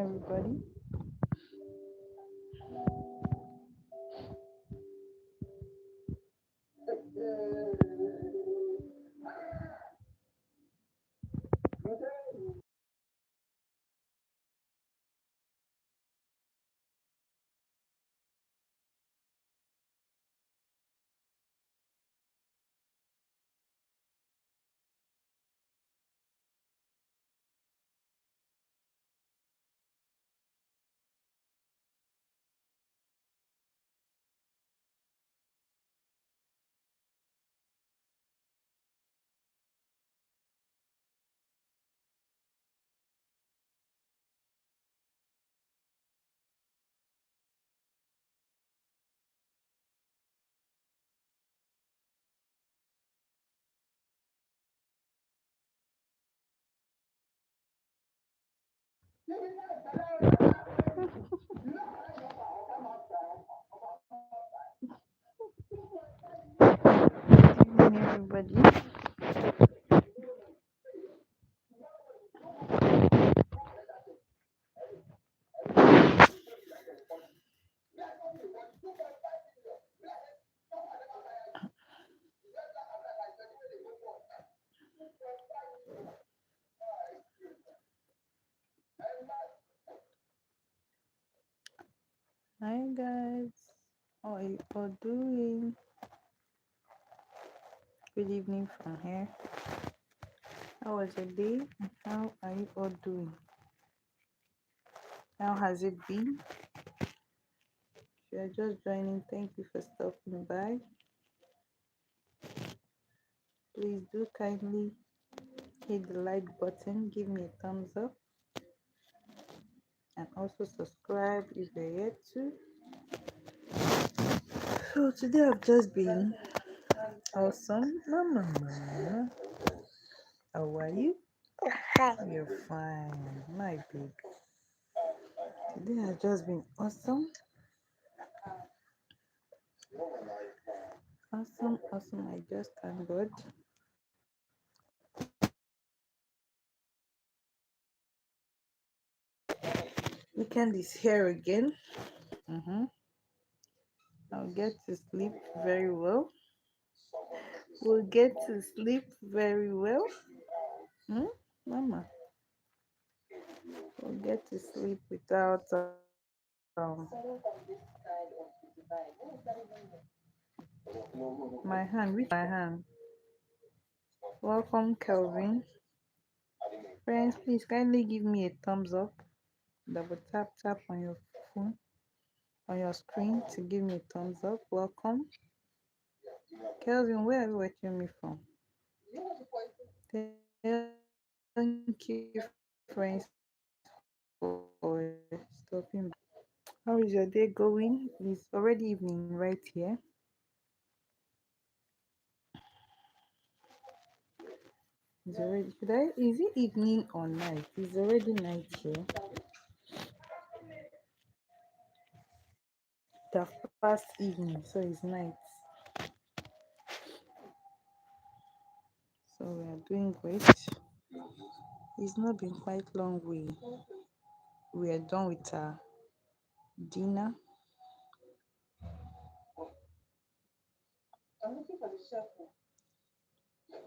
everybody. Good evening, everybody. Hi, guys. How are you all doing? Good evening from here. How was your day? How are you all doing? How has it been? If you are just joining, thank you for stopping by. Please do kindly hit the like button, give me a thumbs up, and also subscribe if you're yet to. So today I've just been awesome. Mama, how are you? You're fine, my baby. Today has just been awesome, awesome. I just thank God. Weekend is here again. Mm-hmm. I'll get to sleep very well. We'll get to sleep very well. Hmm? Mama, we'll get to sleep without my hand. Which my hand? Welcome, Kelvin. Friends, please kindly give me a thumbs up. Double tap on your phone, on your screen to give me a thumbs up. Welcome. Kelvin, where are you watching me from? Thank you, friends, for stopping by. How is your day going? It's already evening right here. Is it evening or night? It's already night here. The past evening, so it's night. So we are doing great. It's not been quite long. We are done with our dinner.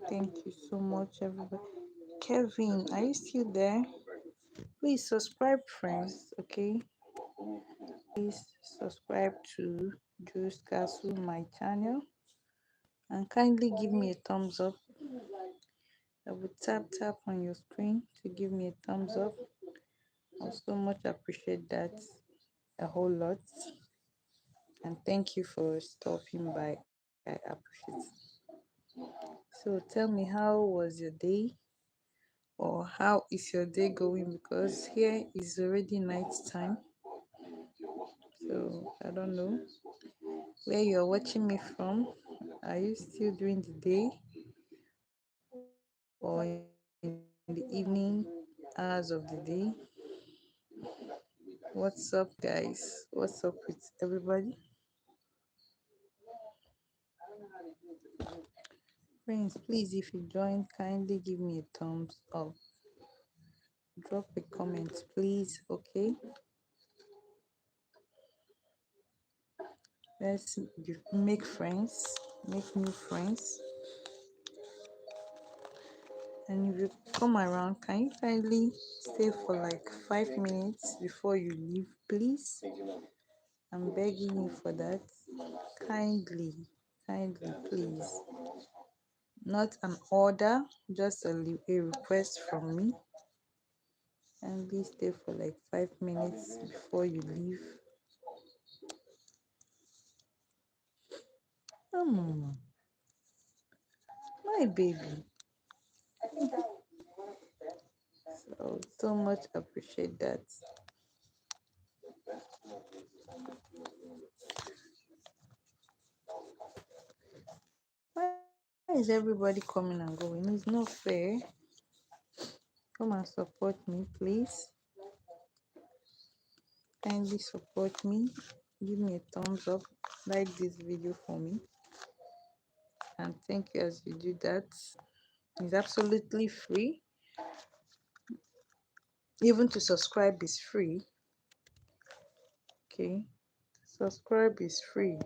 Thank you so much, everybody. Kevin, are you still there? Please subscribe, friends. Okay, please subscribe to Julescastle, my channel, and kindly give me a thumbs up. I will tap on your screen to give me a thumbs up. I so much appreciate that a whole lot. And thank you for stopping by. I appreciate it. So tell me, how was your day, or how is your day going? Because here is already night time. So I don't know where you're watching me from. Are you still during the day or in the evening hours of the day? What's up, guys? What's up with everybody? Friends, please, if you join, kindly give me a thumbs up. drop a comment, please. Okay, let's make friends, make new friends. And if you come around, can you kindly stay for like 5 minutes before you leave, please? I'm begging you for that. Kindly, kindly, please. Not an order, just a request from me. Kindly stay for like 5 minutes before you leave. My baby. So much appreciate that. Why is everybody coming and going? It's not fair. Come and support me, please. Kindly support me. Give me a thumbs up. Like this video for me. And thank you as you do that. It's absolutely free. Even to subscribe is free. Okay. Subscribe is free.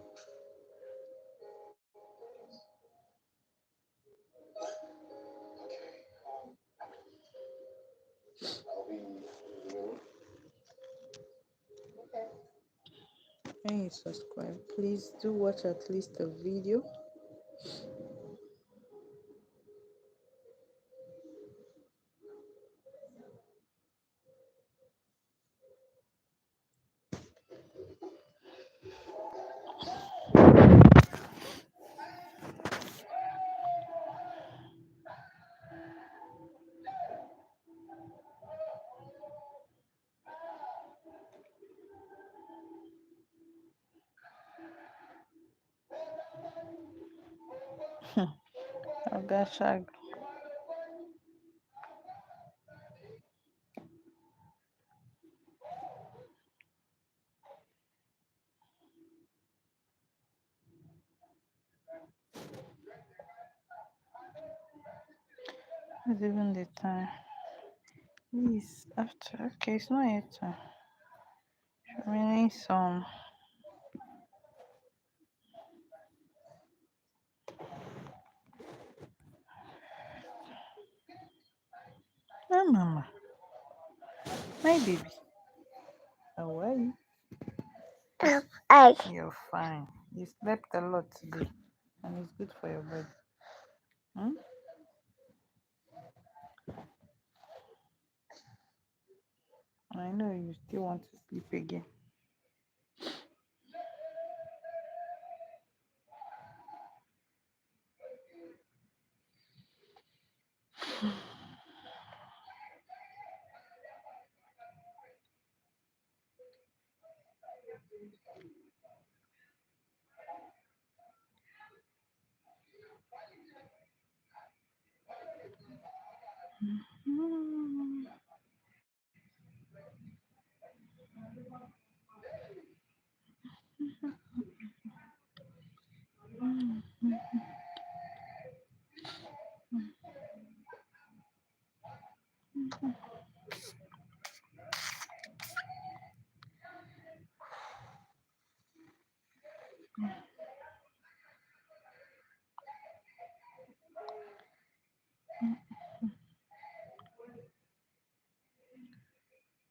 When you subscribe, please do watch at least a video. Agashag. What's even the time? Please, after. Okay, it's not yet time. Remaining some. Oh, mama. My baby. How are you? You're fine. You slept a lot today, and it's good for your body. Hmm? I know you still want to sleep again. Hmm.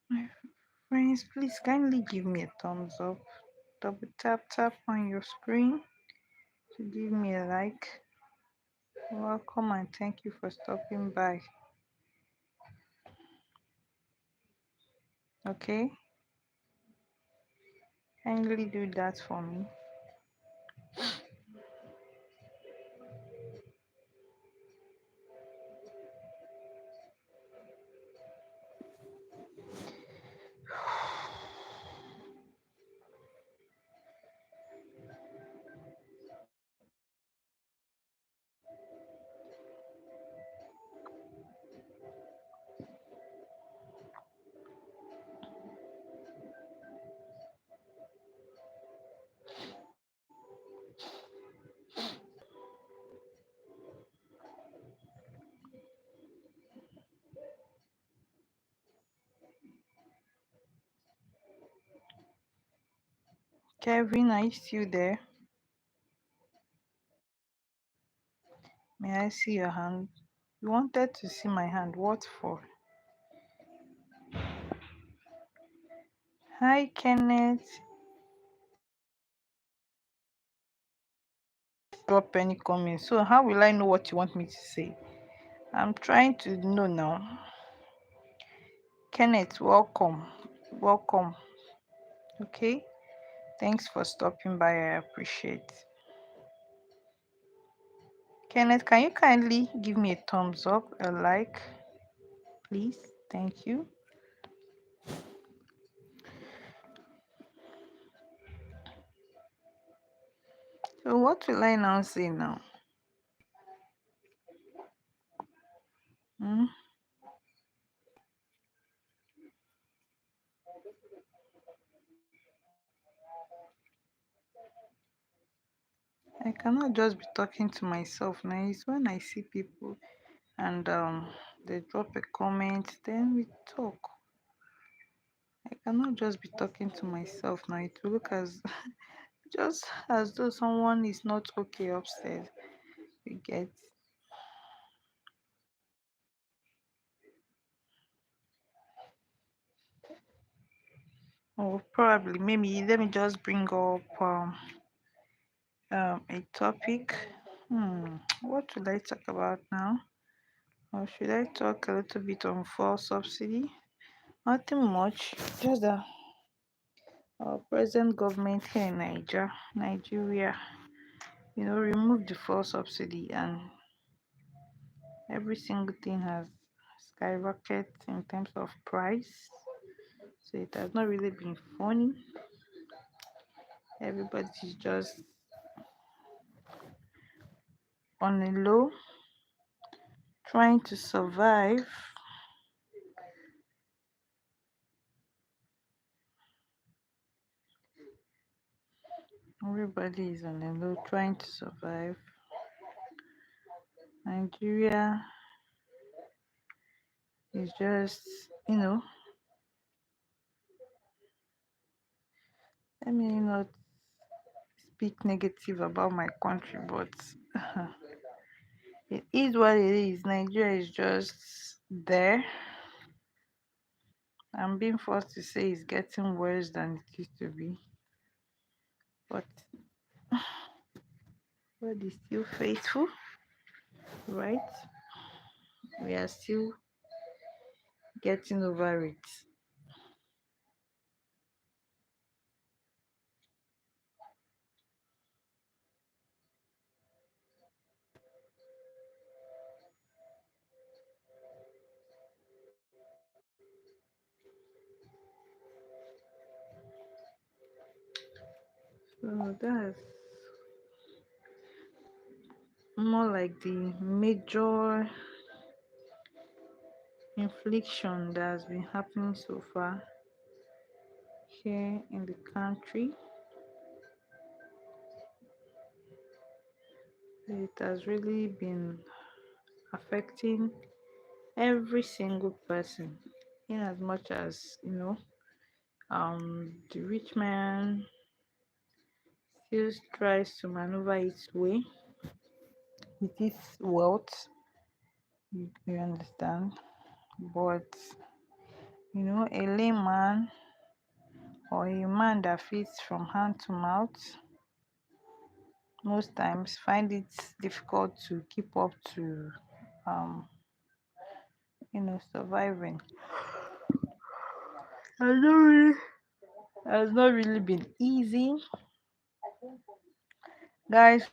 My friends, please kindly give me a thumbs up. Double tap on your screen to give me a like. Welcome and thank you for stopping by. Okay, kindly do that for me. Kevin, are you still there? May I see your hand? You wanted to see my hand. What for? Hi, Kenneth. Drop any comment. So, how will I know what you want me to say? I'm trying to know now. Kenneth, welcome. Welcome. Okay. Thanks for stopping by. I appreciate. Kenneth, can you kindly give me a thumbs up, a like, please? Thank you. So, what will I now say now? Hmm? I cannot just be talking to myself now. It's when I see people and they drop a comment, then we talk. I cannot just be talking to myself now. It will look as just as though someone is not okay upstairs. You get. Or probably maybe let me just bring up a topic. What should I talk about now? Or should I talk a little bit on fuel subsidy? Nothing much, just that our present government here in Nigeria, removed the fuel subsidy and every single thing has skyrocketed in terms of price. So it has not really been funny. Everybody's just on a low, trying to survive. Everybody is on a low, trying to survive. Nigeria is just, let me not speak negative about my country, but it is what it is. Nigeria is just there. I'm being forced to say it's getting worse than it used to be. But God is still faithful, right? We are still getting over it. So that's more like the major infliction that has been happening so far here in the country. It has really been affecting every single person, in as much as the rich man still tries to maneuver its way with his wealth. You understand? But a layman or a man that feeds from hand to mouth most times find it difficult to keep up to um surviving. Has not really been easy, guys.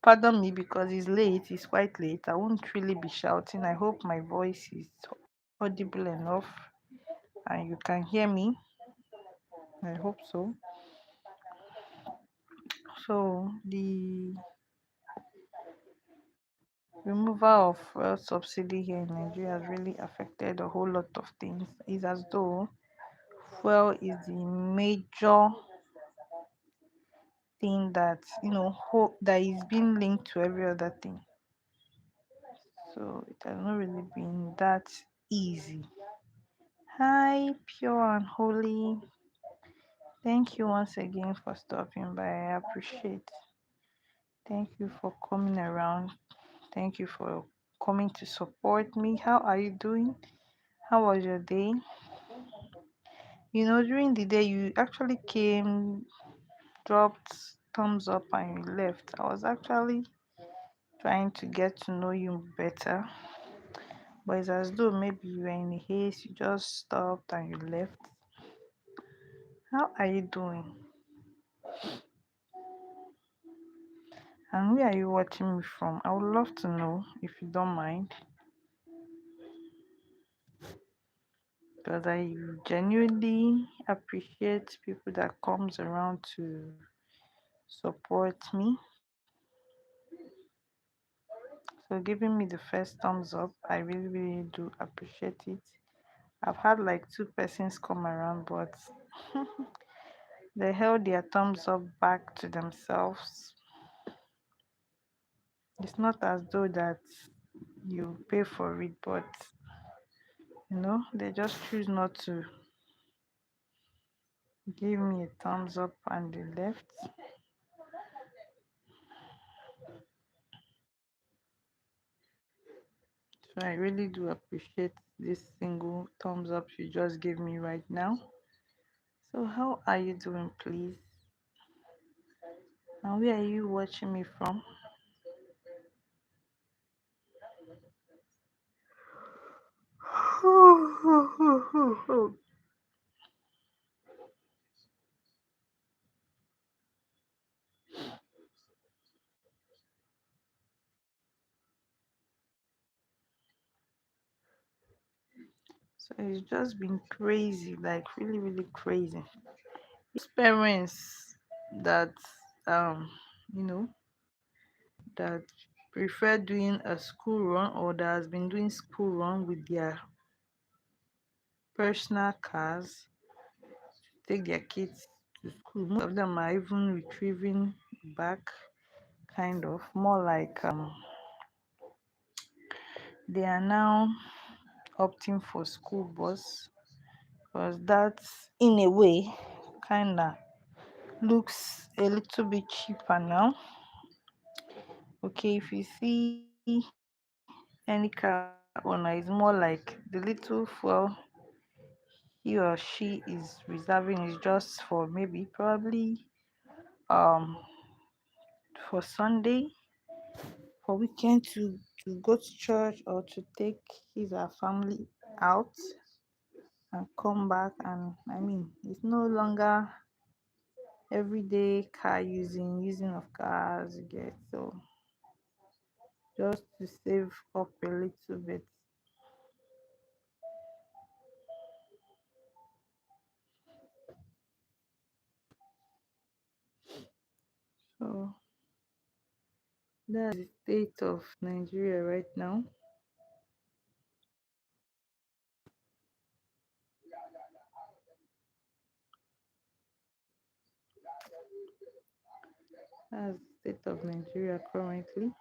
Pardon me because it's late. It's quite late. I won't really be shouting. I hope my voice is audible enough and you can hear me. I hope so. So the removal of fuel subsidy here in Nigeria has really affected a whole lot of things. It's as though fuel is the major thing that that is being linked to every other thing. So it has not really been that easy. Hi, pure and holy. Thank you once again for stopping by. I appreciate. Thank you for coming around. Thank you for coming to support me. How are you doing? How was your day? During the day you actually came, dropped thumbs up and you left. I was actually trying to get to know you better, but it's as though maybe you were in a haste, you just stopped and you left. How are you doing? And where are you watching me from? I would love to know if you don't mind, because I genuinely appreciate people that comes around to support me. So giving me the first thumbs up, I really really do appreciate it. I've had like two persons come around, but they held their thumbs up back to themselves. It's not as though that you pay for it, but they just choose not to give me a thumbs up and they left. So I really do appreciate this single thumbs up you just gave me right now. So how are you doing, please? And where are you watching me from? So it's just been crazy, like really, really crazy. Parents that um you know that prefer doing a school run or that has been doing school run with their personal cars, take their kids to school. Most of them are even retrieving back, kind of more like they are now opting for school bus, because that's in a way kind of looks a little bit cheaper now. Okay, if you see any car owner, is more like the little fuel he or she is reserving is just for maybe probably um for Sunday, for weekend, to go to church or to take his or family out and come back. And I mean, it's no longer everyday car using of cars you get. So just to save up a little bit. So that's the state of Nigeria right now. That's the state of Nigeria currently.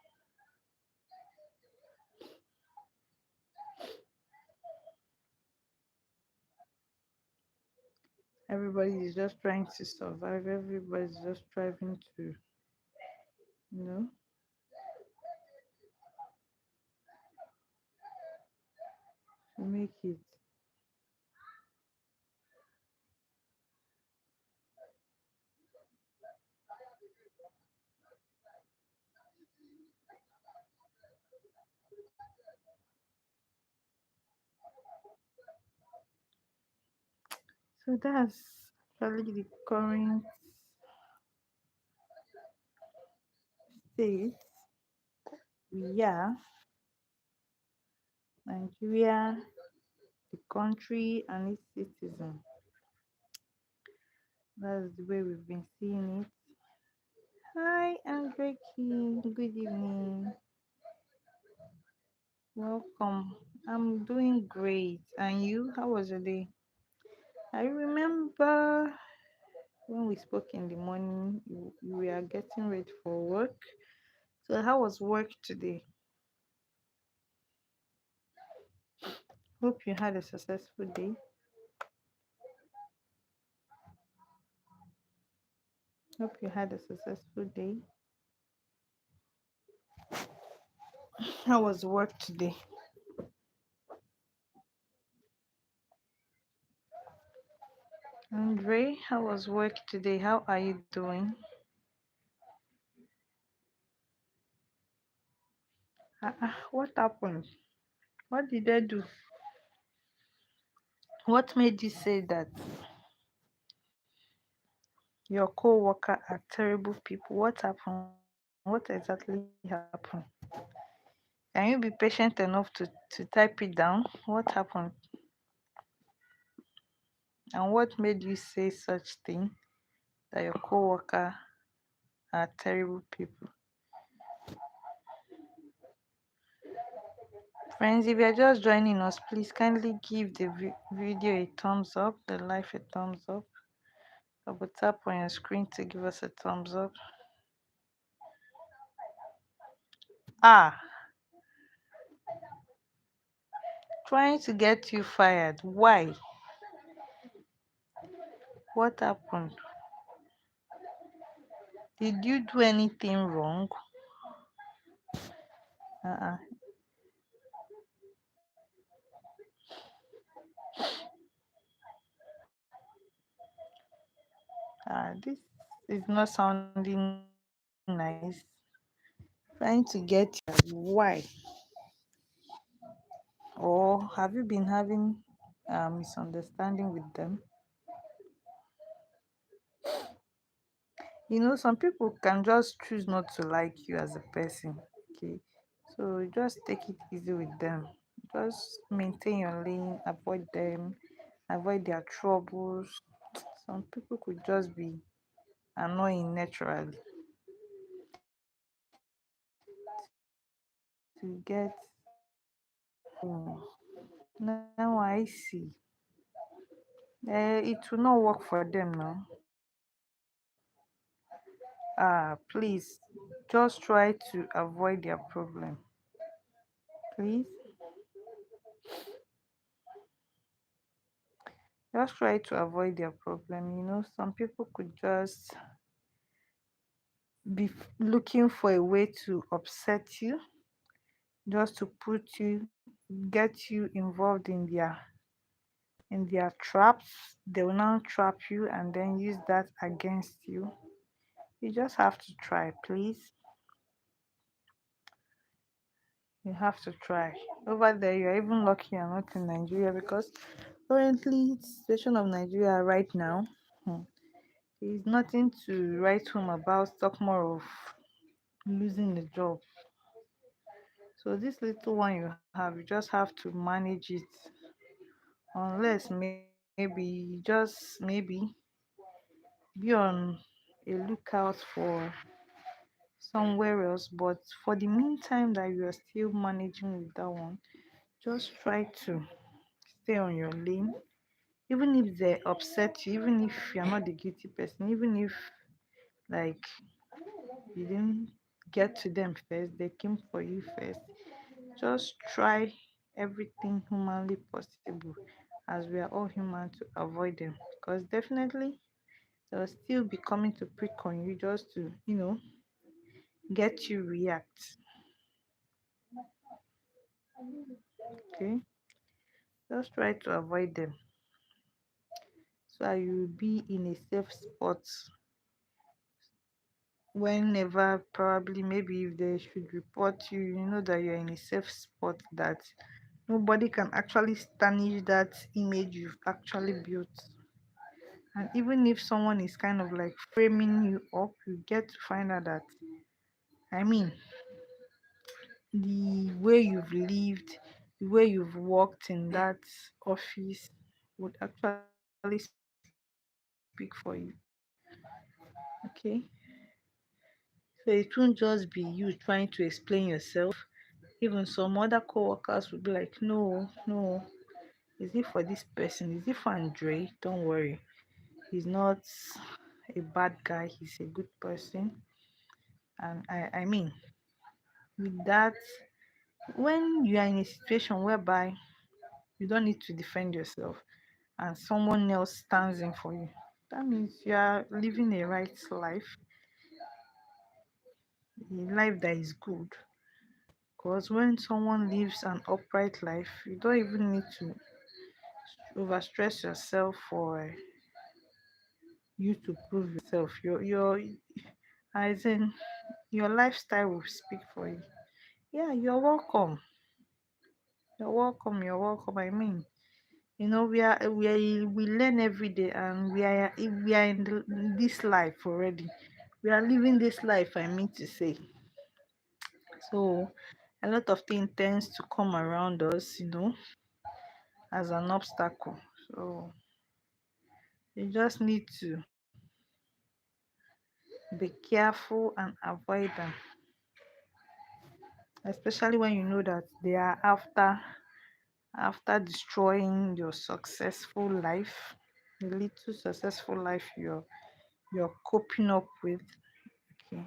Everybody is just trying to survive. Everybody's just striving you know, to make it. So that's actually the current state. Yeah, Nigeria, the country and its citizen. That's the way we've been seeing it. Hi, Andre King. Good evening. Welcome. I'm doing great. And you? How was your day? I remember when we spoke in the morning, you were getting ready for work. So, how was work today? Hope you had a successful day. Hope you had a successful day. How was work today? Andre, how was work today? How are you doing? What happened? What did I do? What made you say that your co-worker are terrible people? What happened? What exactly happened? Can you be patient enough to type it down? What happened? And what made you say such thing that your co-worker are terrible people? Friends, if you're just joining us, please kindly give the video a thumbs up, the live a thumbs up. Double tap on your screen to give us a thumbs up. Ah, trying to get you fired. Why? What happened? Did you do anything wrong? Uh-uh. This is not sounding nice. Trying to get you fired. Why? Or have you been having misunderstanding with them? Some people can just choose not to like you as a person. Okay, so just take it easy with them. Just maintain your lane, avoid them, avoid their troubles. Some people could just be annoying naturally. To get now I see. It will not work for them now. Please just try to avoid their problem. Please just try to avoid their problem. Some people could just be looking for a way to upset you, just to get you involved in their traps. They will now trap you and then use that against you. You just have to try, please. You have to try. Over there, you're even lucky you're not in Nigeria, because currently the situation of Nigeria right now, hmm, is nothing to write home about. Talk more of losing the job. So this little one you have, you just have to manage it. Unless maybe be on a lookout for somewhere else. But for the meantime that you are still managing with that one, just try to stay on your lane. Even if they upset you, even if you're not the guilty person, even if like you didn't get to them first, they came for you first. Just try everything humanly possible, as we are all human, to avoid them, because definitely they'll still be coming to prick on you just to get you react. Okay, just try to avoid them so that you will be in a safe spot whenever, probably, maybe if they should report you, you know that you're in a safe spot, that nobody can actually tarnish that image you've actually built. And even if someone is kind of like framing you up, you get to find out that, I mean, the way you've lived, the way you've worked in that office would actually speak for you. Okay, so it won't just be you trying to explain yourself. Even some other co-workers will be like, no, no, is it for this person? Is it for Andre? Don't worry, he's not a bad guy, he's a good person. And I mean, with that, when you are in a situation whereby you don't need to defend yourself and someone else stands in for you, That means you are living a right life, a life that is good. Because when someone lives an upright life, you don't even need to overstress yourself for you to prove yourself. Your as in your lifestyle will speak for you. Yeah, you're welcome. You're welcome. You're welcome. I mean, we learn every day, and we are in this life already. We are living this life. I mean to say, so a lot of things tends to come around us, as an obstacle. So you just need to be careful and avoid them, especially when you know that they are after destroying your successful life, the little successful life you're coping up with. Okay.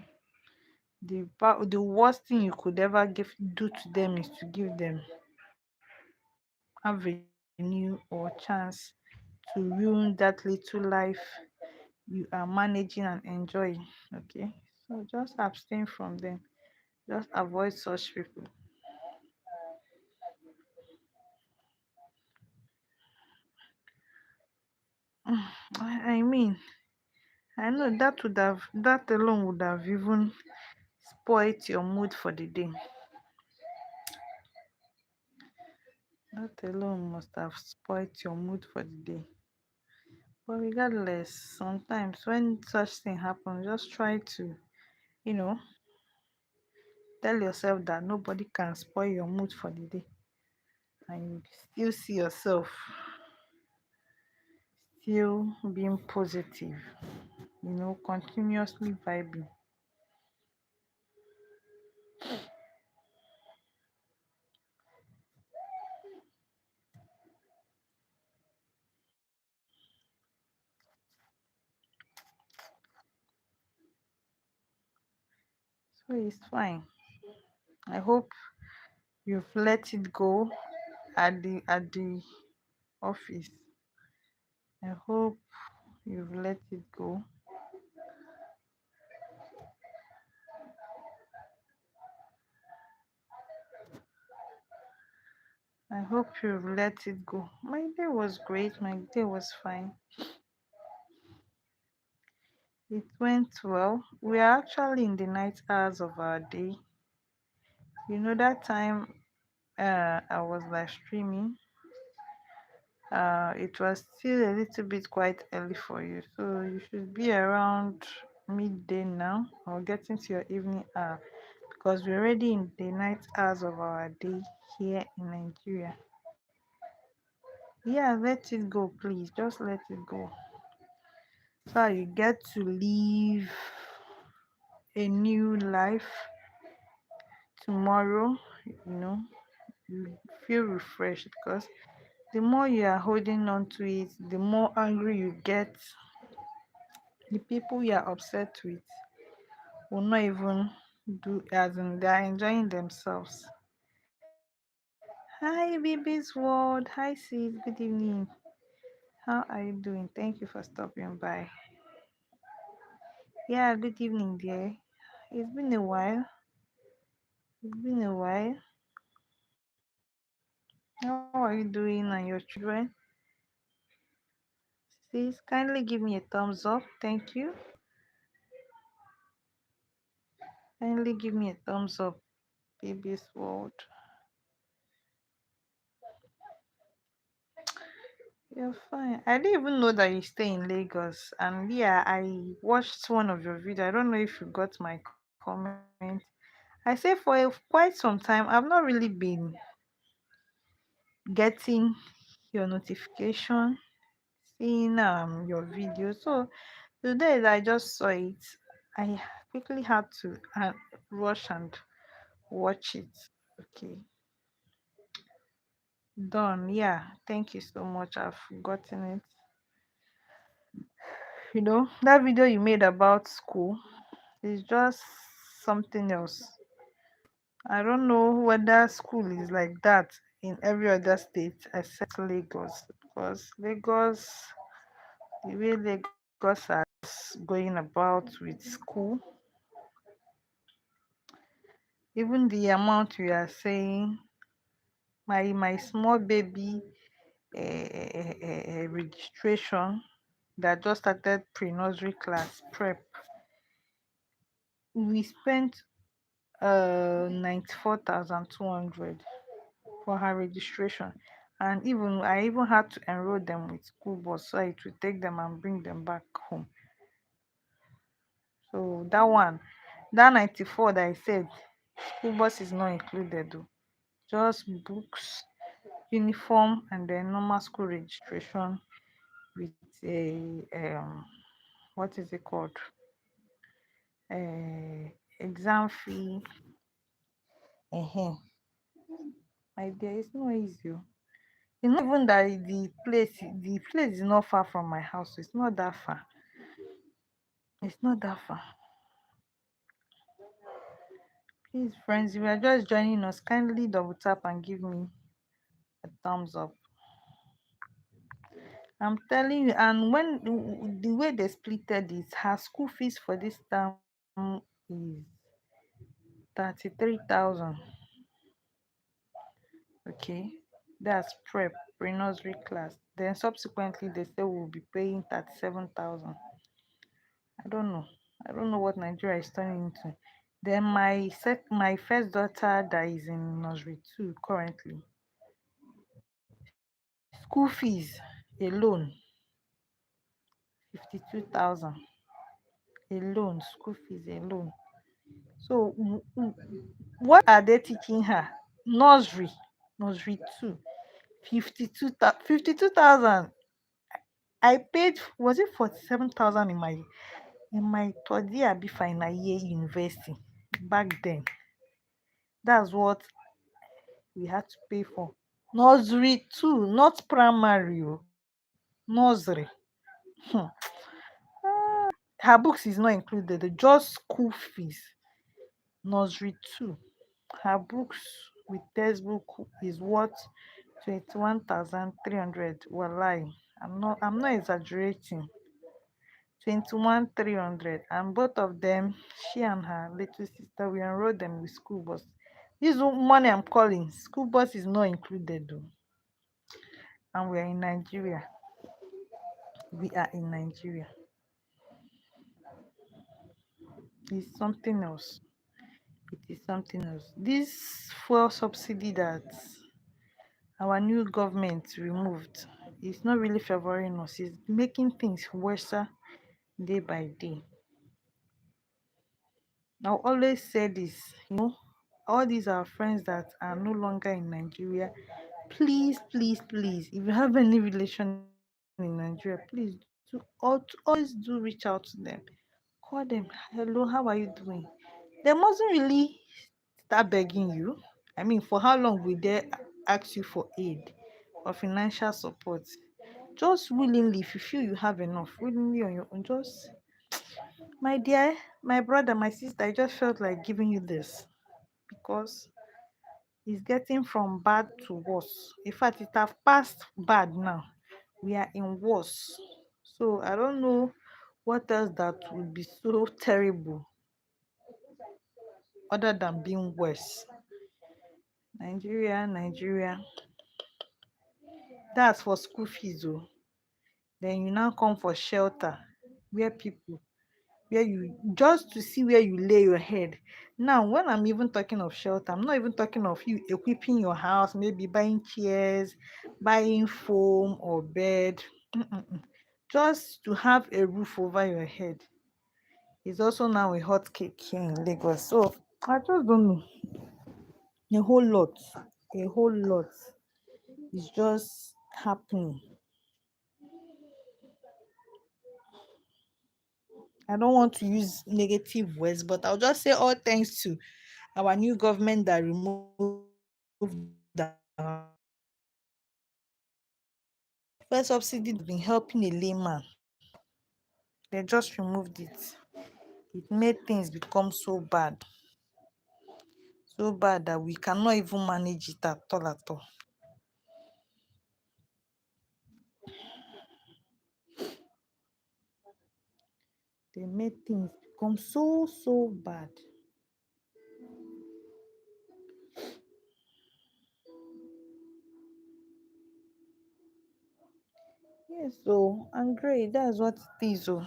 The worst thing you could ever do to them is to give them avenue or chance to ruin that little life you are managing and enjoying. Okay, so just abstain from them, just avoid such people. I mean, I know that alone would have even spoiled your mood for the day. That alone must have spoiled your mood for the day. But regardless, sometimes when such thing happens, just try to, you know, tell yourself that nobody can spoil your mood for the day, and you still see yourself still being positive, continuously vibing. So it's fine. I hope you've let it go at the office. I hope you've let it go. I hope you've let it go. My day was great. My day was fine. It went well. We are actually in the night hours of our day. That time I was live streaming. It was still a little bit quite early for you, so you should be around midday now or getting to your evening hour, because we're already in the night hours of our day here in Nigeria. Yeah, let it go, please. Just let it go. So you get to live a new life tomorrow, you know, you feel refreshed, because the more you are holding on to it, the more angry you get. The people you are upset with will not even do, as in they are enjoying themselves. Hi, baby's world. Hi, sis. Good evening. How are you doing? Thank you for stopping by. Yeah, good evening, dear. It's been a while. It's been a while. How are you doing and your children? Sis, kindly give me a thumbs up. Thank you. Kindly give me a thumbs up, baby's world. You're fine. I didn't even know that you stay in Lagos. And yeah, I watched one of your videos. I don't know if you got my comment. I say for quite some time, I've not really been getting your notification, seeing your video. So today that I just saw it, I quickly had to rush and watch it. Okay, done. Yeah, thank you so much. I've gotten it. That video you made about school is just something else. I don't know whether school is like that in every other state except Lagos, because Lagos, the way Lagos discuss as going about with school, even the amount we are saying, my small baby registration that just started pre-nursery class prep, we spent 94,200 for her registration. And even I even had to enroll them with school bus so it would take them and bring them back home. So that one, that 94 that I said, school bus is not included though. Just books, uniform, and then normal school registration with a what is it called? Exam fee. uh My dear, it's not easy. Oh. It's not even that the place is not far from my house. It's not that far. It's not that far. Please, friends, if you are just joining us, kindly double tap and give me a thumbs up. I'm telling you, and when the way they splitted it, her school fees for this term is 33,000. Okay, that's prep, pre-nursery class. Then subsequently they say we'll be paying 37,000. I don't know. I don't know what Nigeria is turning into. Then my first daughter that is in nursery 2 currently, school fees alone 52,000 alone, school fees alone. So what are they teaching her? Nursery, nursery 2, 52,000. I paid, was it 47,000 in my third year be final year university back then. That's what we had to pay for. Nursery 2, not primary. Nursery. Hmm. Her books is not included, just school fees. Nursery 2. Her books with textbook is what, 21,300. Wallahi. I'm not exaggerating. 21,300. And both of them, she and her little sister, we enrolled them with school bus. This money I'm calling, school bus is not included though. And we are in Nigeria. We are in Nigeria. It's something else. It is something else. This fuel subsidy that our new government removed is not really favoring us. It's making things worse day by day. I'll always say this, all these are friends that are no longer in Nigeria. Please, please, please, if you have any relation in Nigeria, please always do reach out to them. Call them, hello, how are you doing? They mustn't really start begging you. I mean, for how long will they ask you for aid or financial support? Just willingly, if you feel you have enough, willingly on your own, just, my dear, my brother, my sister, I just felt like giving you this because it's getting from bad to worse. In fact, it have passed bad now. We are in worse. So I don't know what else that would be so terrible other than being worse. Nigeria, Nigeria. That's for school fees, oh. Then you now come for shelter, where people, where you just to see where you lay your head. Now, when I'm even talking of shelter, I'm not even talking of you equipping your house, maybe buying chairs, buying foam or bed. Mm-mm-mm. Just to have a roof over your head is also now a hot cake here in Lagos. So I just don't know. A whole lot, a whole lot is just happening. I don't want to use negative words, but I'll just say all thanks to our new government that removed first subsidy has been helping a layman. They just removed it. It made things become so bad that we cannot even manage it at all at all. They made things become so bad. Yes, so and great. That's what it is. So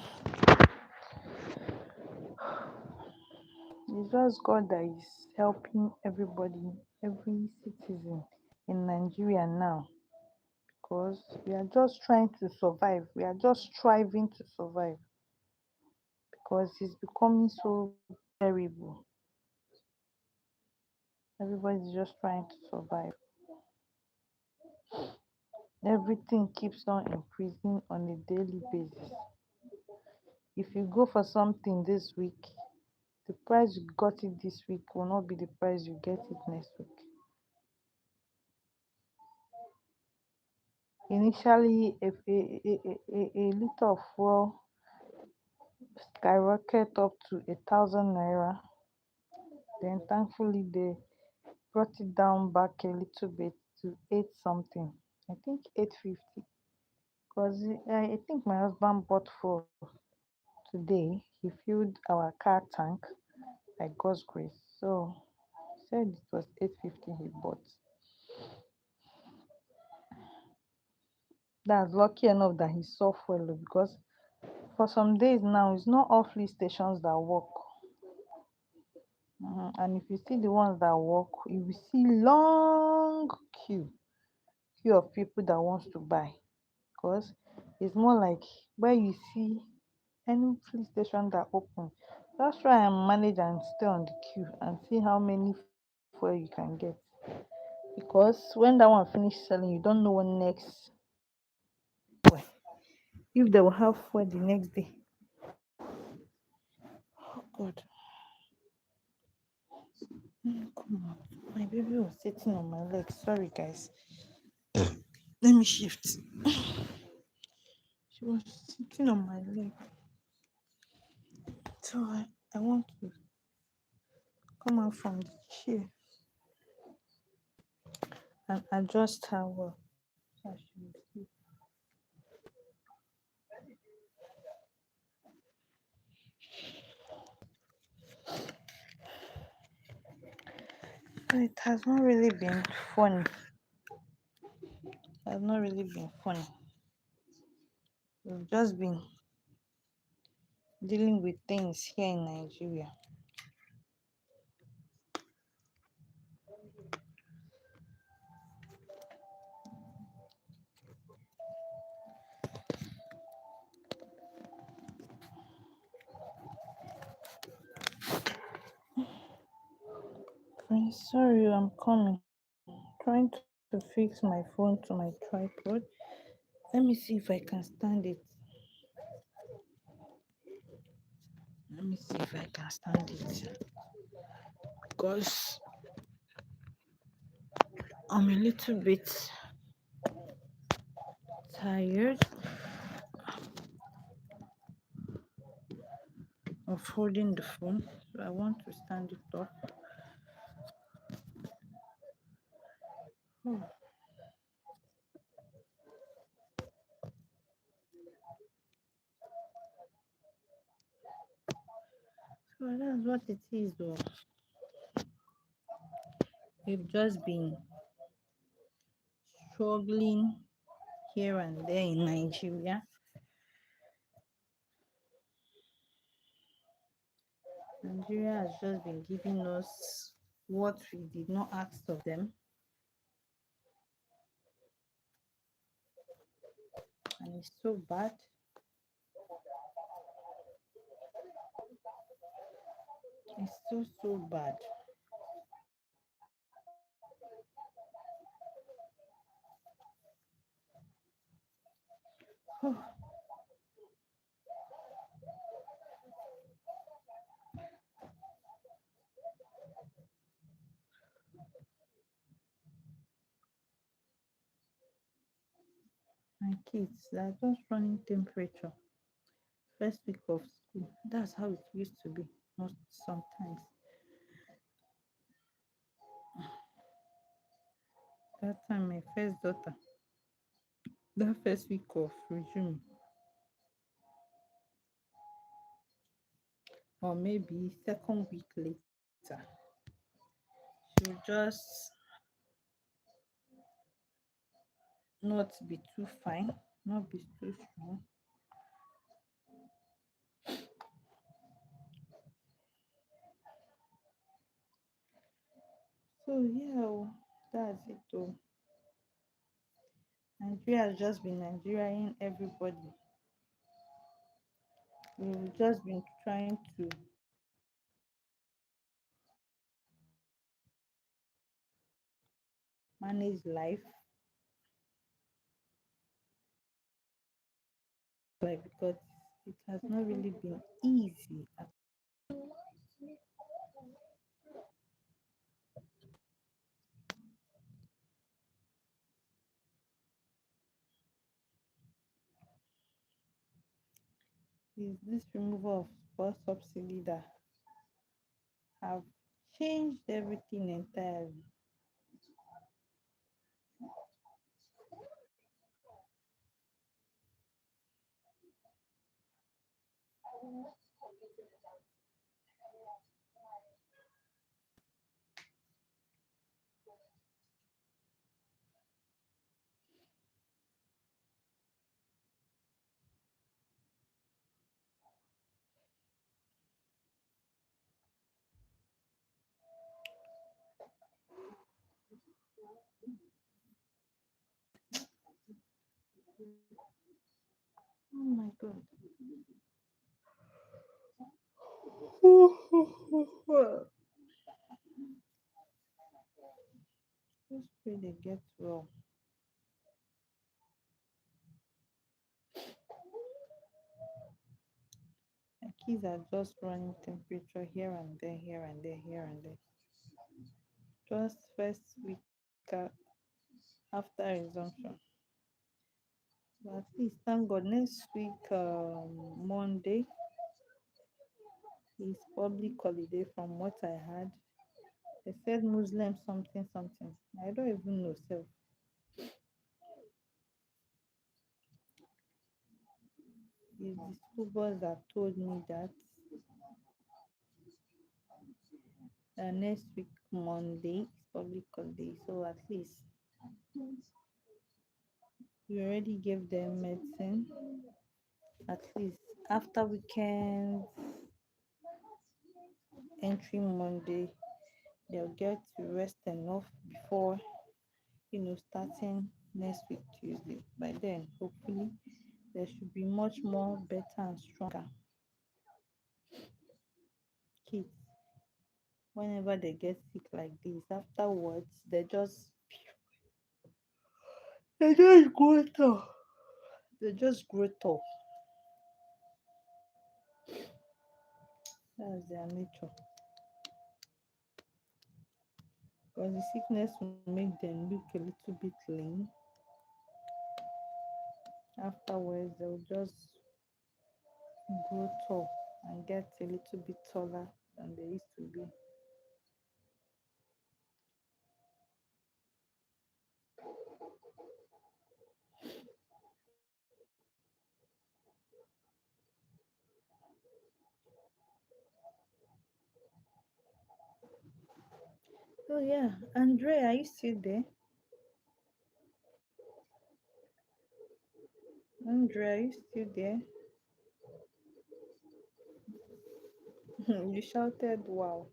it's just God that is helping everybody, every citizen in Nigeria now, because we are just trying to survive. We are just striving to survive because it's becoming so terrible. Everybody's just trying to survive. Everything keeps on increasing on a daily basis. If you go for something this week, the price you got it this week will not be the price you get it next week. Initially, if a liter of fuel skyrocketed up to 1,000 naira, then thankfully they brought it down back a little bit to eight something. I think 850. Because I think my husband bought for today. He filled our car tank by God's grace. So he said it was 850 he bought. That's lucky enough that he saw fuel because for some days now it's not all fleet stations that work. And if you see the ones that work, you will see long queue of people that wants to buy because it's more like where you see any police station that open, just try and manage and stay on the queue and see how many fuel you can get, because when that one finish selling you don't know when next well, if they will have fuel the next day. Oh God. Come on, my baby was sitting on my leg. Sorry guys, let me shift. She was sitting on my leg, so I want to come out from the chair and adjust her well so she will sleep. So it has not really been funny. It has not really been funny. We've just been dealing with things here in Nigeria. Friends, sorry, I'm coming. Trying to fix my phone to my tripod. Let me see if I can stand it. Let me see if I can stand it. Because I'm a little bit tired of holding the phone. So I want to stand it up. Oh, so that's what it is though. We've just been struggling here and there in Nigeria. Nigeria has just been giving us what we did not ask of them, and it's so bad. It's so bad. Oh, my kids, they're just running temperature. First week of school. That's how it used to be most sometimes. That time my first daughter, that first week of regime, or maybe second week later. She'll just not be too fine, not be too strong. So yeah, oh, that's it though. Nigeria has just been Nigeriaing everybody. We've just been trying to manage life, like because it has not really been easy. Is this removal of fuel subsidy that have changed everything entirely. Oh my god. Just pray they get well. My kids are just running temperature here and there, here and there, here and there. Just first week after resumption. But at least thank God next week, Monday is public holiday from what I had. They said Muslim something something. I don't even know self. It's the school boss that told me that next week Monday is public holiday. So at least we already gave them medicine. At least after weekend entry Monday, they'll get to rest enough before starting next week Tuesday. By then, hopefully, there should be much more better and stronger kids. Whenever they get sick like this, afterwards they just grow tough. They just grow tough. That's their nature. Because the sickness will make them look a little bit lean. Afterwards, they'll just grow tall and get a little bit taller than they used to be. Oh yeah, Andre, are you still there? Andre, are you still there? You shouted wow.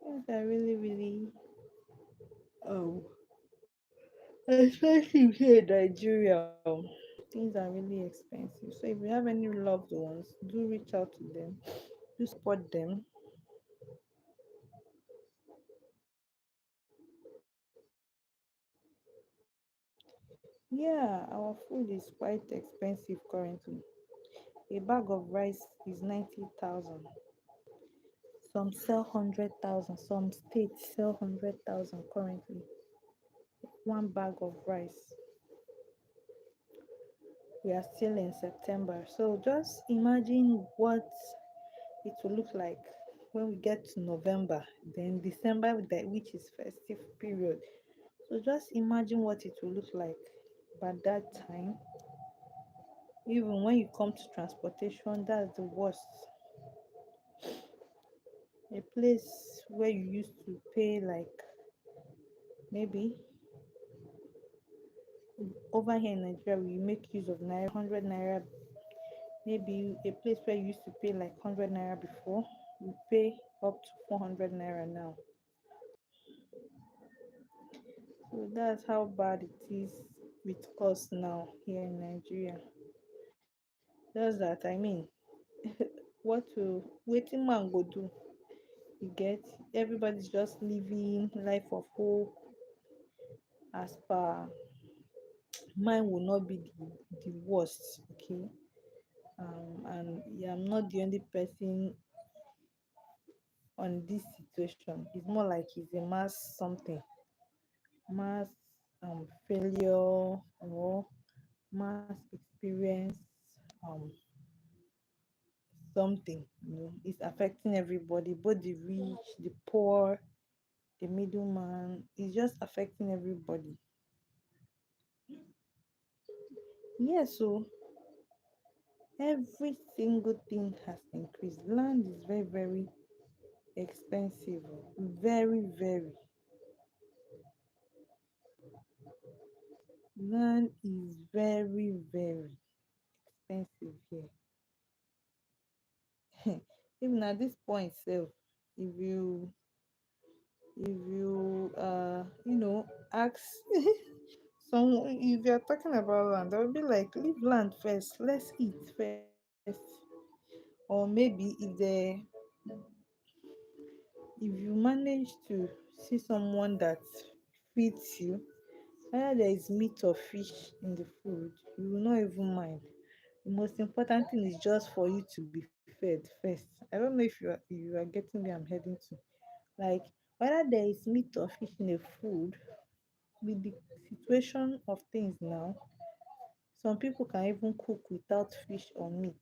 Yes, I really, really expensive here in Nigeria. Things are really expensive. So if you have any loved ones, do reach out to them. Do support them. Yeah, our food is quite expensive currently. A bag of rice is 90,000. Some sell 100,000. Some states sell 100,000 currently. One bag of rice. We are still in September. So just imagine what it will look like when we get to November, then December, which is festive period. So just imagine what it will look like by that time. Even when you come to transportation, that's the worst. A place where you used to pay like maybe over here in Nigeria we make use of naira 100 naira, maybe a place where you used to pay like 100 naira before, you pay up to 400 naira now. So that's how bad it is with us now here in Nigeria. Just that I mean, what to waiting man go do? You get, everybody's just living life of hope as per mine will not be the worst, okay? And yeah, I'm not the only person on this situation. It's more like it's a mass something, mass failure or mass experience um something, it's affecting everybody, both the rich, the poor, the middleman. It's just affecting everybody. Yes, so every single thing has increased. Land is very, very expensive. Very, very. Land is very, very expensive here. Even at this point self, if you ask someone, if you're talking about land, they'll be like, leave land first, let's eat first. Or maybe if you manage to see someone that feeds you, whether there is meat or fish in the food, you will not even mind. The most important thing is just for you to be fed first. I don't know if you are getting where I'm heading to. Like, whether there is meat or fish in a food, with the situation of things now, some people can even cook without fish or meat.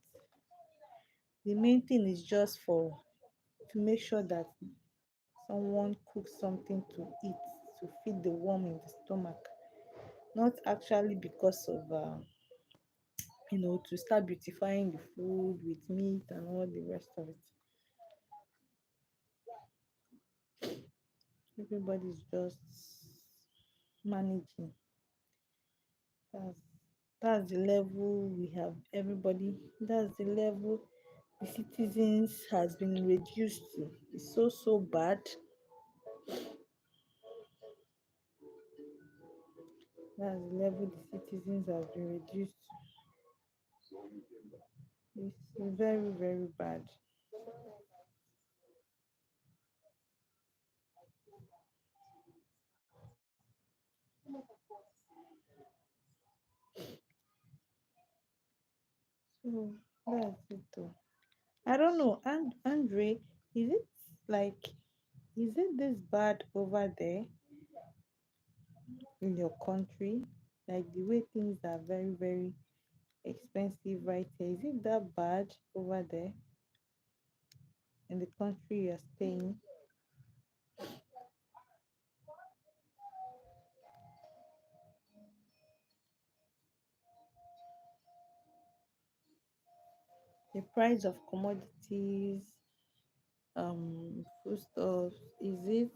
The main thing is just for to make sure that someone cooks something to eat to feed the worm in the stomach, not actually because of to start beautifying the food with meat and all the rest of it. Everybody's just managing. That's that's the level we have. Everybody, that's the level the citizens has been reduced to. It's so so bad. That's the level the citizens have been reduced to. It's very very bad. So that's it though. I don't know, and Andre, is it like is it this bad over there in your country? Like the way things are very very expensive right here. Is it that bad over there in the country you're staying? The price of commodities, foodstuffs, is it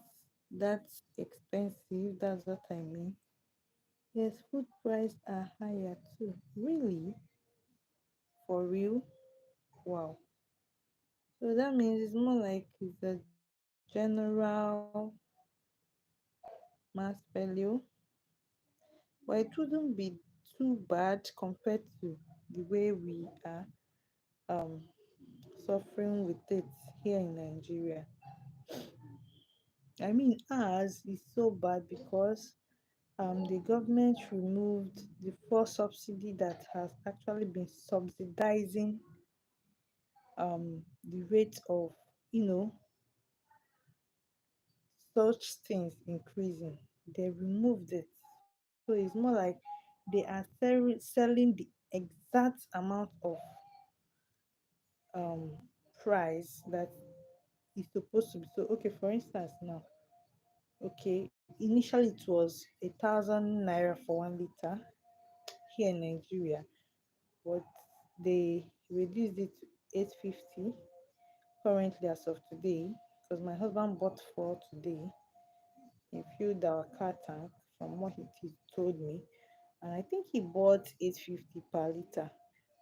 that expensive? That's what I mean. Yes, food price are higher too. Really? For real? Wow. So that means it's more like it's a general mass failure, but it wouldn't be too bad compared to the way we are um suffering with it here in Nigeria. I mean, ours is so bad because the government removed the fuel subsidy that has actually been subsidizing the rate of you know such things increasing. They removed it, so it's more like they are selling the exact amount of um price that is supposed to be. So okay, for instance now, okay, initially it was 1,000 naira for 1 liter here in Nigeria, but they reduced it to 850 currently as of today, because my husband bought four today. He filled our car tank from what he told me, and I think he bought 850 per liter.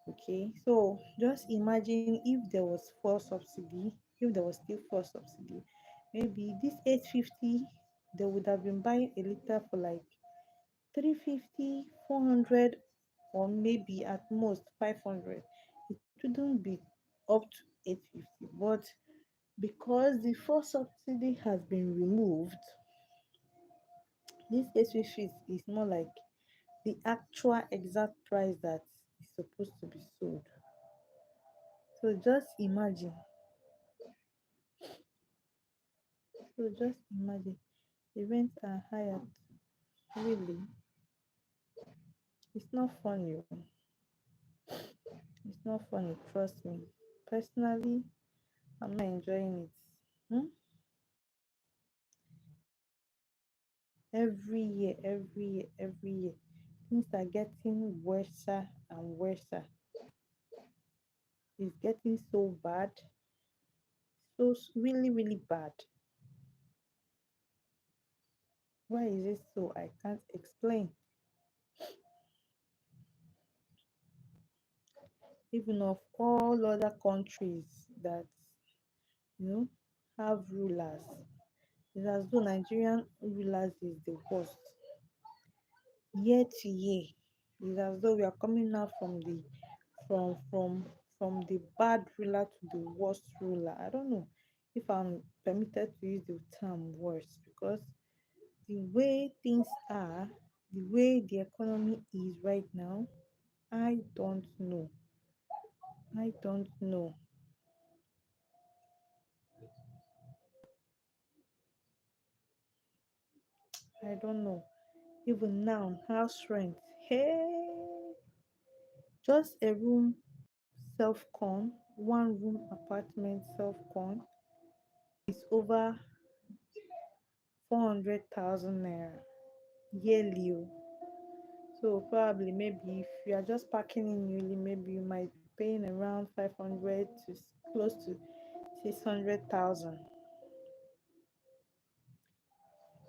Okay, so just imagine if there was fuel subsidy, if there was still fuel subsidy, maybe this 850 they would have been buying a liter for like 350, 400, or maybe at most 500. It wouldn't be up to 850, but because the fuel subsidy has been removed, this 850 is more like the actual exact price that is supposed to be sold. So just imagine. So just imagine. The rents are higher. Really, it's not funny. Oh. It's not funny. Trust me. Personally, I'm not enjoying it. Hmm? Every year, things are getting worse and worse. It's getting so bad, really bad. Why is it so? I can't explain. Even of all other countries that you know have rulers, it's as though Nigerian rulers is the worst. Year to year, it's as though we are coming out from from from the bad ruler to the worst ruler. I don't know if I'm permitted to use the term worse, because the way things are, the way the economy is right now, I don't know. I don't know. I don't know. Even now, house rent, hey, just a room self con, one room apartment self con is over 400,000 naira yearly. Oh. So probably maybe if you are just packing in newly, maybe you might be paying around 500 to close to 600,000.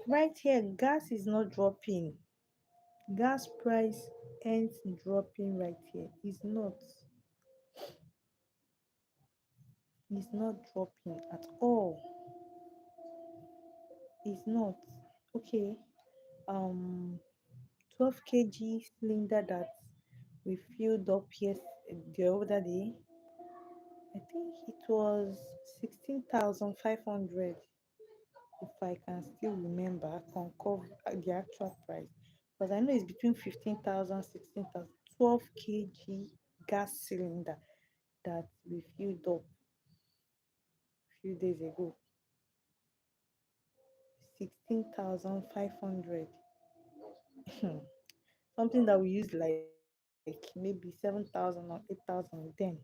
Right here, gas is not dropping. Gas price ain't dropping right here. It's not dropping at all. It's not. Okay. Um 12 kg cylinder that we filled up the other day, I think it was 16,500, if I can still remember, I can cover the actual price. Because I know it's between 15,000, 16,000. 12 kg gas cylinder that we filled up a few days ago. 16,500. Something that we used like maybe 7,000 or 8,000 then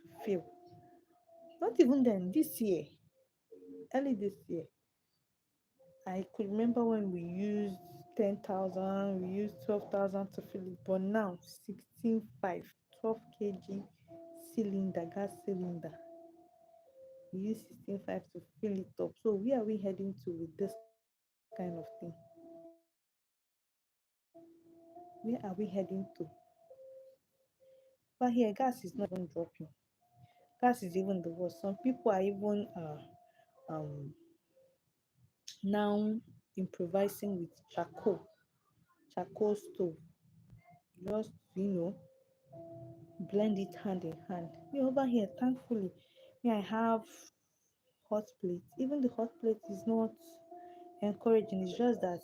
to fill. Not even then, this year, early this year, I could remember when we used 10,000, we used 12,000 to fill it, but now 16,500, 12 kg cylinder, gas cylinder. We use 16,500 to fill it up. So where are we heading to with this kind of thing? Where are we heading to? But here, gas is not even dropping. Gas is even the worst. Some people are even um now improvising with charcoal stove, just blend it hand in hand. Me over here, thankfully, me I have hot plate. Even the hot plate is not encouraging. It's just that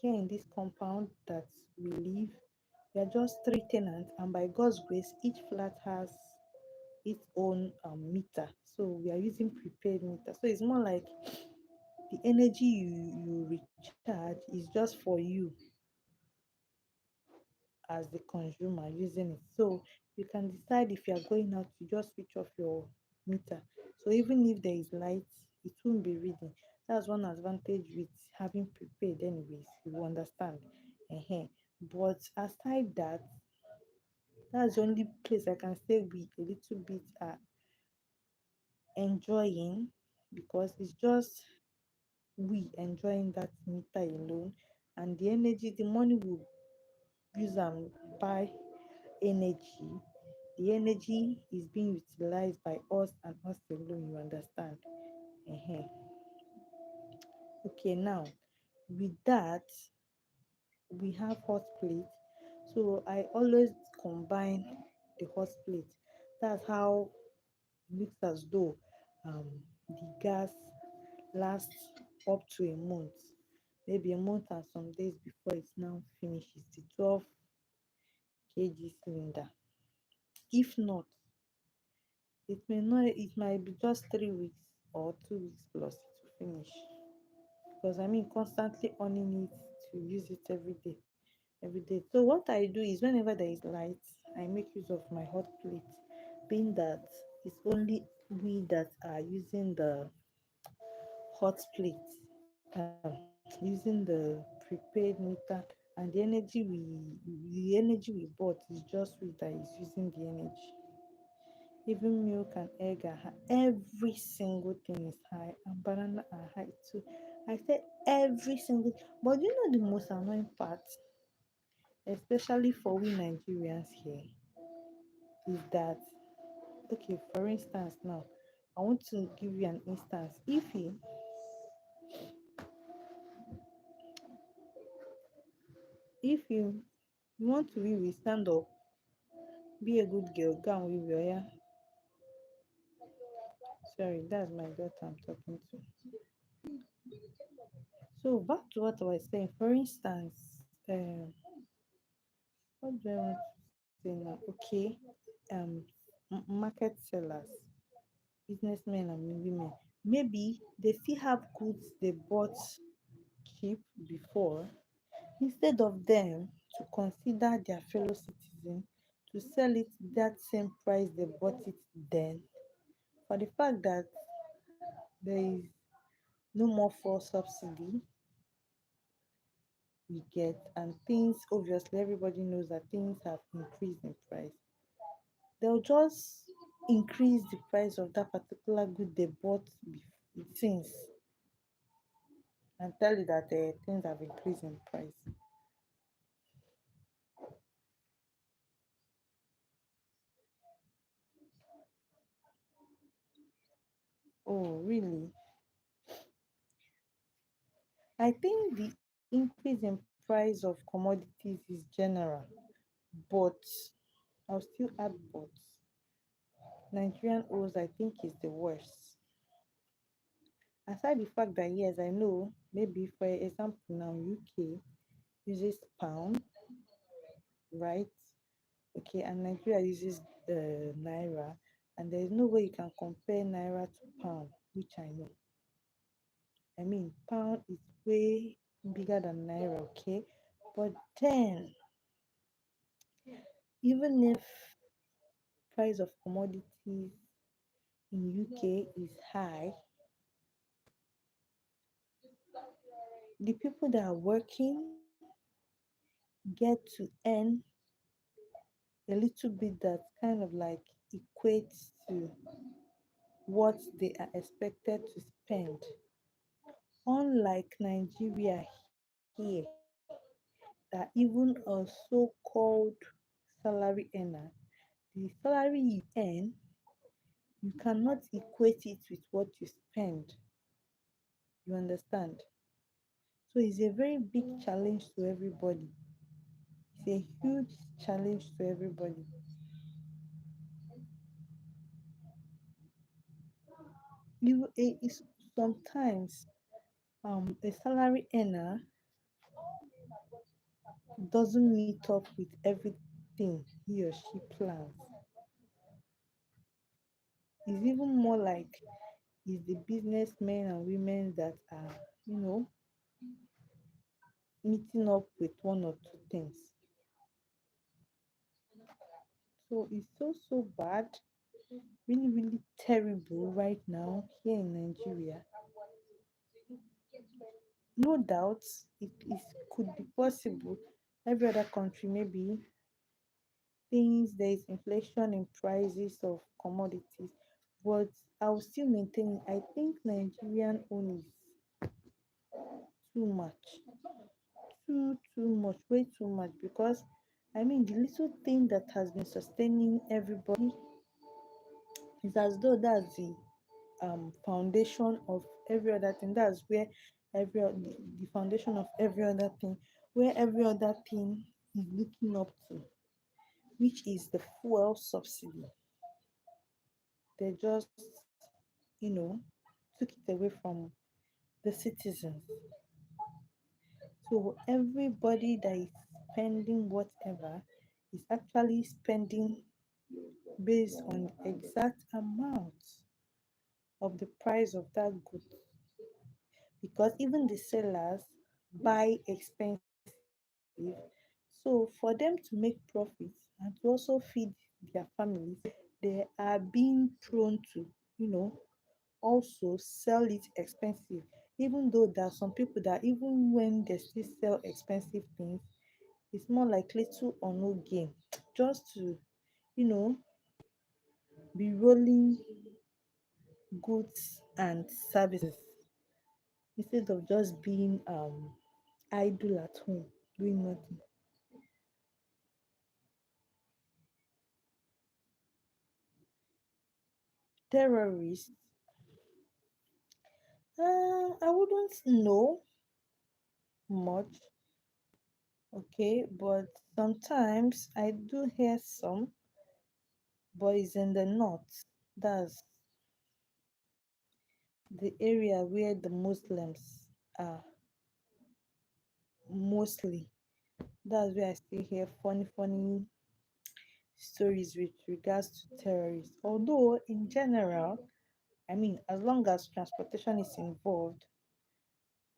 here in this compound that we live, we are just three tenants, and by God's grace, each flat has its own meter. So we are using prepaid meter. So it's more like the energy you recharge is just for you as the consumer using it. So you can decide if you are going out to just switch off your meter. So even if there is light, it won't be reading. That's one advantage with having prepaid anyways, you understand. uh But aside that, That's the only place I can say we a little bit are enjoying, because it's just we enjoying that meter alone, and the energy, the money we use and buy energy, the energy is being utilized by us and us alone, you understand? uh Okay, now with that, we have hot plate. So I always combine the hot plate. That's how it looks as though um the gas lasts up to a month, maybe a month and some days before it now finishes the 12 kg cylinder. If not, it may not, it might be just 3 weeks or 2 weeks plus it will finish. Because I mean constantly owning it to use it every day. Every day. So what I do is whenever there is light, I make use of my hot plate, being that it's only we that are using the hot plate, using the prepaid meter, and the energy we bought is just we that is using the energy. Even milk and egg are high. Every single thing is high, and banana are high too. I said every single. But you know the most annoying part, especially for we Nigerians here, is that, okay, for instance, now I want to give you an instance. If you want to be with, stand up, be a good girl, go and with your hair. Sorry, that's my daughter I'm talking to. So back to what I was saying. For instance, what do I want to say now? Okay, um, market sellers, businessmen and women, maybe they still have goods they bought cheap before, instead of them to consider their fellow citizen to sell it that same price they bought it then, for the fact that there is no more fuel subsidy we get, and things, obviously everybody knows that things have increased in price, they'll just increase the price of that particular good they bought since, and tell you that things have increased in price. Oh really? I think the increase in price of commodities is general, but I'll still add but. Nigerian owes, I think, is the worst. Aside the fact that yes, I know maybe for example now UK uses pound, right? Okay, and Nigeria uses naira, and there is no way you can compare naira to pound, which I know. I mean, pound is way bigger than naira, okay? But then, even if price of commodities in UK is high, the people that are working get to earn a little bit that kind of like equates to what they are expected to spend. Unlike Nigeria here, that even a so-called salary earner, the salary you earn, you cannot equate it with what you spend. You understand? So it's a very big challenge to everybody. It's a huge challenge to everybody. Sometimes a salary earner doesn't meet up with everything he or she plans. It's even more like it's the businessmen and women that are, you know, meeting up with one or two things. So it's so bad, really terrible right now here in Nigeria. No doubt it is could be possible every other country maybe things, there is inflation in prices of commodities, but I will still maintain I think Nigerian own is too much, too much, way too much, because I mean the little thing that has been sustaining everybody is as though that's the foundation of every other thing. That's where the foundation of every other thing, where every other thing is looking up to, which is the fuel subsidy. They just, you know, took it away from the citizens. So everybody that is spending whatever is actually spending based on the exact amount of the price of that good, because even the sellers buy expensive. So for them to make profits and to also feed their families, they are being prone to, you know, also sell it expensive. Even though there are some people that even when they still sell expensive things, it's more like little or no gain, just to, you know, be rolling goods and services instead of just being idle at home doing nothing. Terrorists, I wouldn't know much, okay, but sometimes I do hear some, but it's in the north. That's the area where the Muslims are mostly. That's where I still hear funny stories with regards to terrorists. Although in general, I mean, as long as transportation is involved,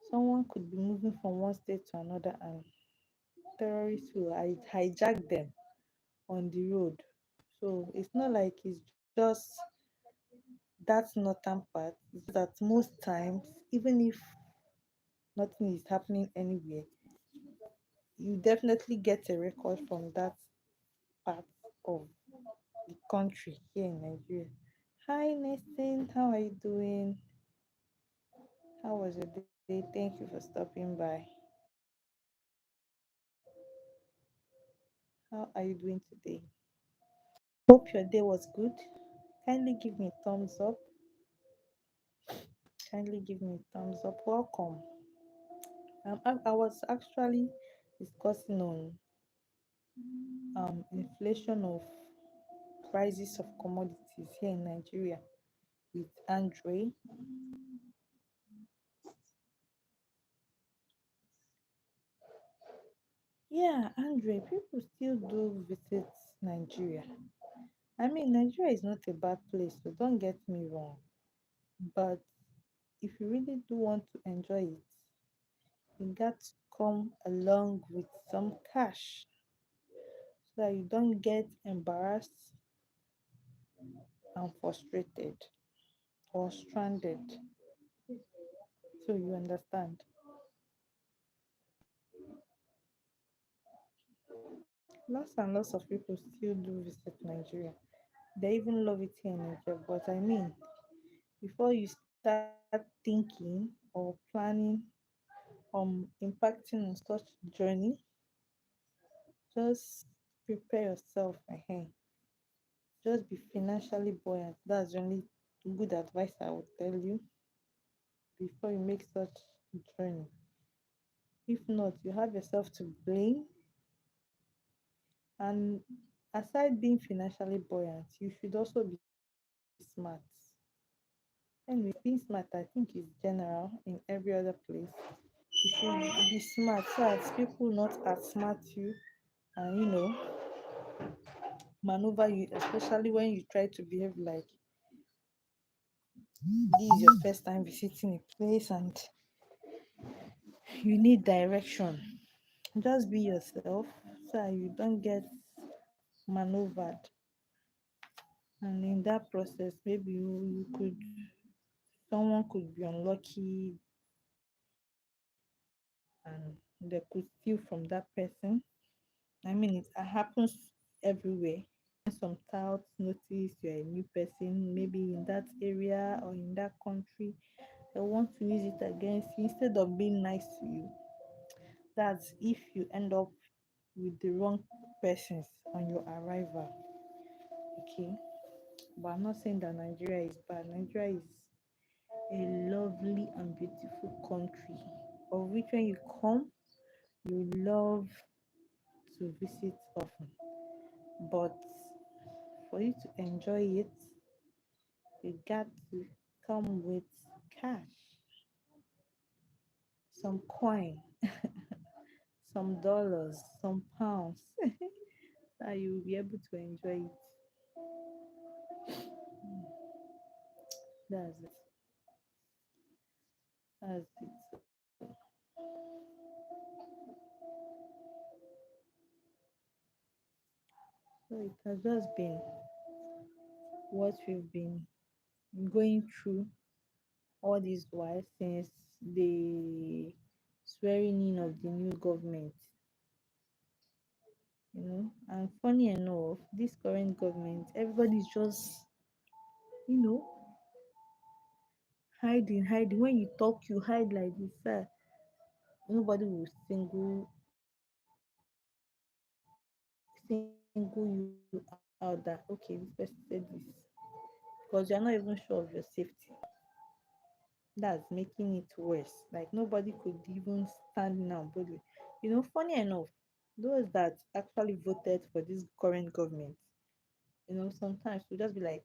someone could be moving from one state to another and terrorists will hijack them on the road. So it's not like it's just that northern part. It's just that most times, even if nothing is happening anywhere, you definitely get a record from that part of the country here in Nigeria. Hi Nathan, how are you doing? How was your day? Thank you for stopping by. How are you doing today? Hope your day was good. Kindly give me a thumbs up. Kindly give me a thumbs up. Welcome. I was actually discussing on inflation of prices of commodities here in Nigeria with Andre. Yeah, Andre, people still do visit Nigeria. I mean, Nigeria is not a bad place, so don't get me wrong. But if you really do want to enjoy it, you got to come along with some cash so that you don't get embarrassed and frustrated or stranded. So you understand. Lots and lots of people still do visit Nigeria. They even love it here in Nigeria. But I mean, before you start thinking or planning impacting on such journey, just prepare yourself ahead. Just be financially buoyant. That's the only good advice I would tell you before you make such journey. If not, you have yourself to blame. And aside being financially buoyant, you should also be smart. Anyway, being smart, I think, is general in every other place. You should be smart so as people not outsmart you and, maneuver you, especially when you try to behave like this is your first time visiting a place and you need direction. Just be yourself so that you don't get maneuvered. And in that process, maybe you could someone could be unlucky and they could steal from that person. I mean, it happens everywhere. Some touts notice you're a new person, maybe in that area or in that country, they want to use it against you instead of being nice to you. That's if you end up with the wrong persons on your arrival. Okay, but I'm not saying that Nigeria is bad. Nigeria is a lovely and beautiful country, of which when you come, you love to visit often. But for you to enjoy it, you got to come with cash, some coin, some dollars, some pounds, that you will be able to enjoy it. That's it. That's it. So it has just been what we've been going through all this while since the swearing in of the new government. And funny enough, this current government, everybody's just, you know, hiding. When you talk, you hide like this. Nobody will single you out that okay, this person said this, because you're not even sure of your safety. That's making it worse. Like nobody could even stand now boldly. Funny enough, those that actually voted for this current government, sometimes we just be like,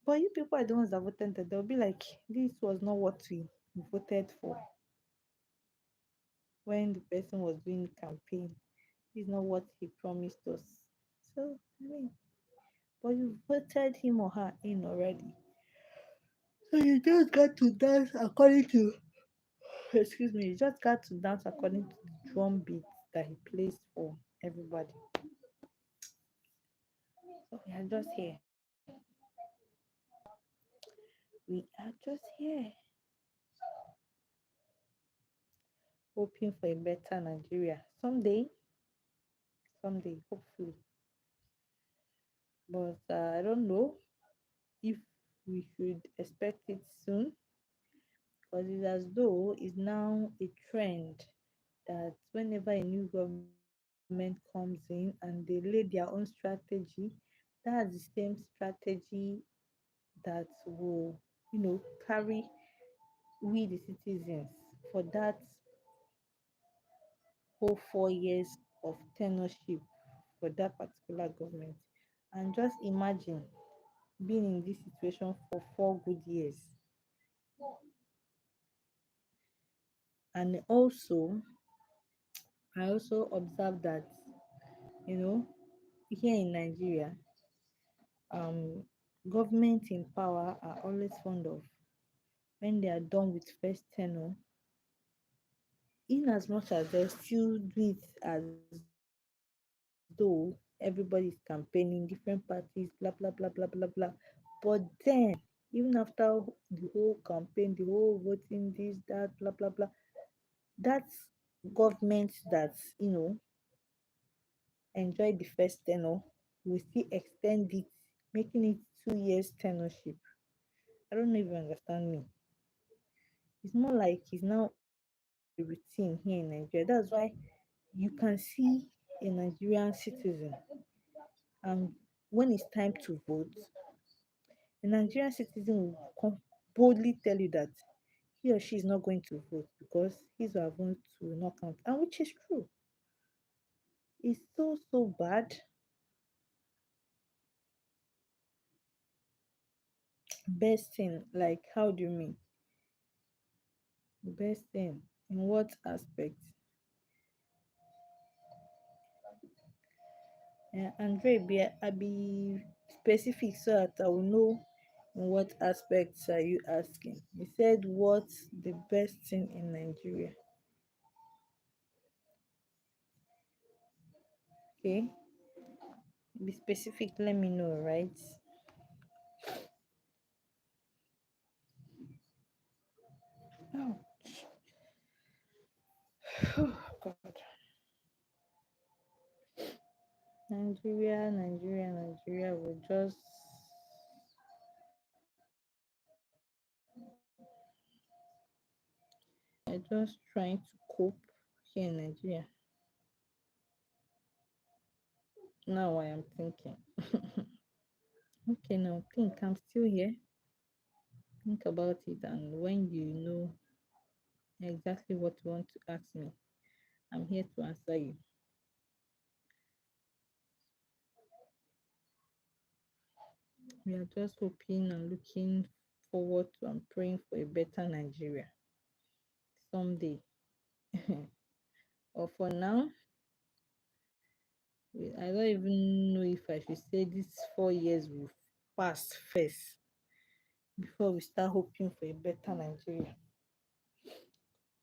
but you people are the ones that voted. That they'll be like, this was not what we voted for when the person was doing campaign. This is not what he promised us. So I mean, but you voted him or her in already. So you just got to dance according to, excuse me, you just got to dance according to the drum beat that he plays for everybody. So we are just here. We are just here, hoping for a better Nigeria someday, hopefully. But I don't know if we should expect it soon, because it's as though it's now a trend that whenever a new government comes in and they lay their own strategy, that's the same strategy that will, carry we the citizens for that whole 4 years of tenureship for that particular government. And just imagine being in this situation for 4 good years. And I also observed that, you know, here in Nigeria, um, government in power are always fond of, when they are done with first tenure, in as much as they still do it as though everybody is campaigning, different parties, blah blah blah blah blah blah. But then, even after the whole campaign, the whole voting, this, that, blah blah blah, that's government that, enjoy the first tenure will still extend it, making it 2 years tenureship. I don't know if you understand me. It's more like it's now a routine here in Nigeria. That's why you can see a Nigerian citizen, and when it's time to vote, a Nigerian citizen will come boldly tell you that he or she is not going to vote because his or her vote will not count, and which is true. It's so bad. Best thing, like, how do you mean? Best thing in what aspect? Andre, be specific so that I will know in what aspects are you asking. You said what's the best thing in Nigeria? Okay, be specific. Let me know, right? Oh, oh God. Nigeria will just just trying to cope here in Nigeria. Now I am thinking. Okay, now think I'm still here. Think about it, and when you know exactly what you want to ask me, I'm here to answer you. We are just hoping and looking forward to and praying for a better Nigeria someday. Or for now, I don't even know if I should say these 4 years will pass first before we start hoping for a better Nigeria.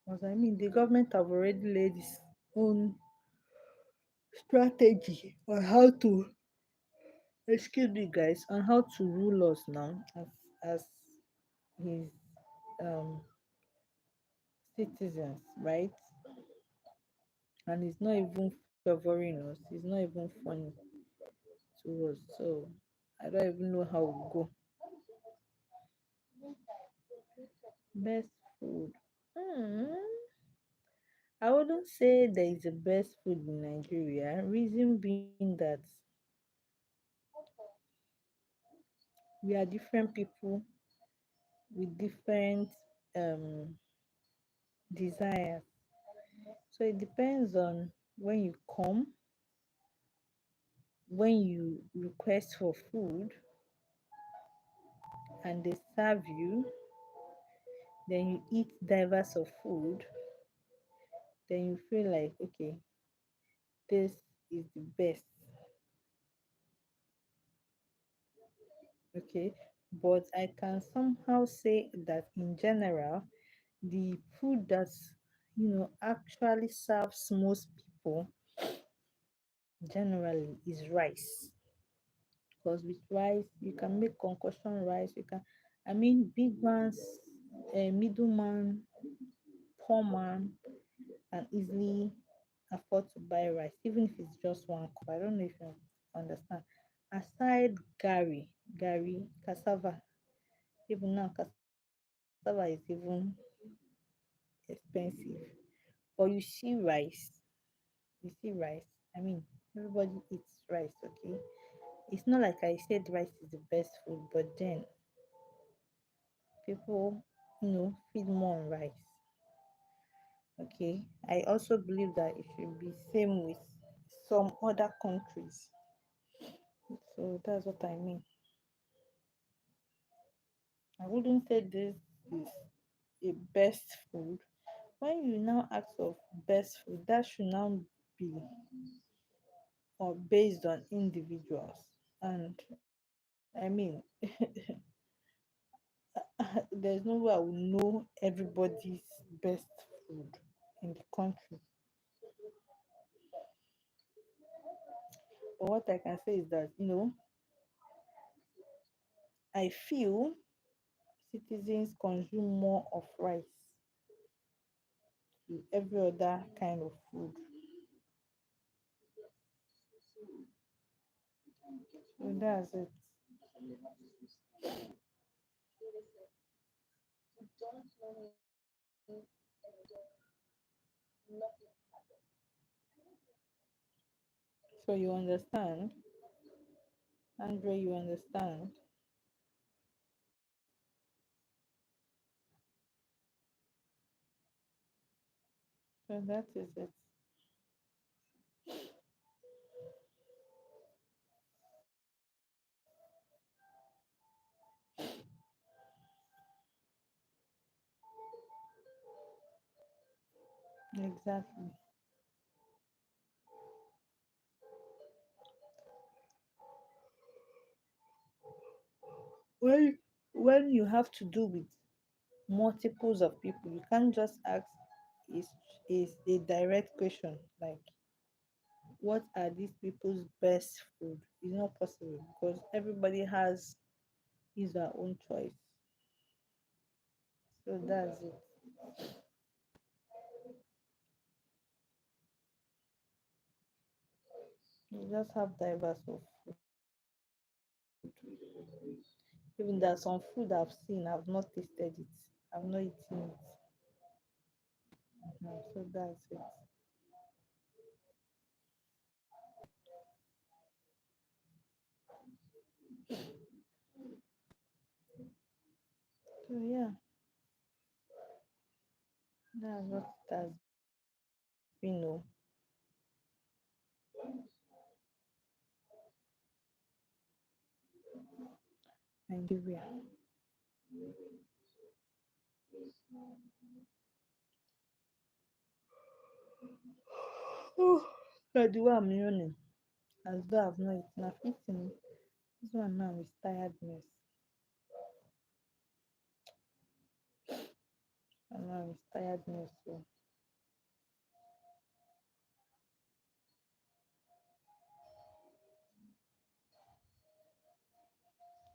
Because I mean, the government have already laid its own strategy on how to, excuse me, guys, on how to rule us now as his um citizens, right? And it's not even favoring us. It's not even funny to us. So I don't even know how we go. Best food. Hmm. I wouldn't say there is a best food in Nigeria. Reason being that we are different people with different um desires. So it depends on when you come, when you request for food and they serve you, then you eat diverse of food, then you feel like okay, this is the best. Okay, but I can somehow say that in general the food that actually serves most people generally is rice, because with rice you can make concoction rice, you can, I mean, big man's middleman, poor man can easily afford to buy rice even if it's just 1 cup. I don't know if you understand. Aside gari, cassava, even now cassava is even expensive, but you see rice, I mean, everybody eats rice. Okay, it's not like I said rice is the best food, but then people feed more on rice. Okay, I also believe that it should be same with some other countries. So that's what I mean. I wouldn't say this is a best food. When you now ask of best food, that should now be or based on individuals. And I mean, there's no way I will know everybody's best food in the country. But what I can say is that, I feel citizens consume more of rice to every other kind of food. So that's it. So you understand, Andre, you understand. So that is it. Exactly. When you have to do with multiples of people, you can't just ask is is a direct question like what are these people's best food. It's not possible because everybody has his or her own choice. So that's it. You just have diverse of food. Even there's some food I've seen, I've not tasted it, I've not eaten it. So that's it. So yeah, that's what it has been. Oh, Nigeria. Oh, but the way I'm yawning, as though I've not eaten. I've eaten. This one now is tiredness. And now it's tiredness. So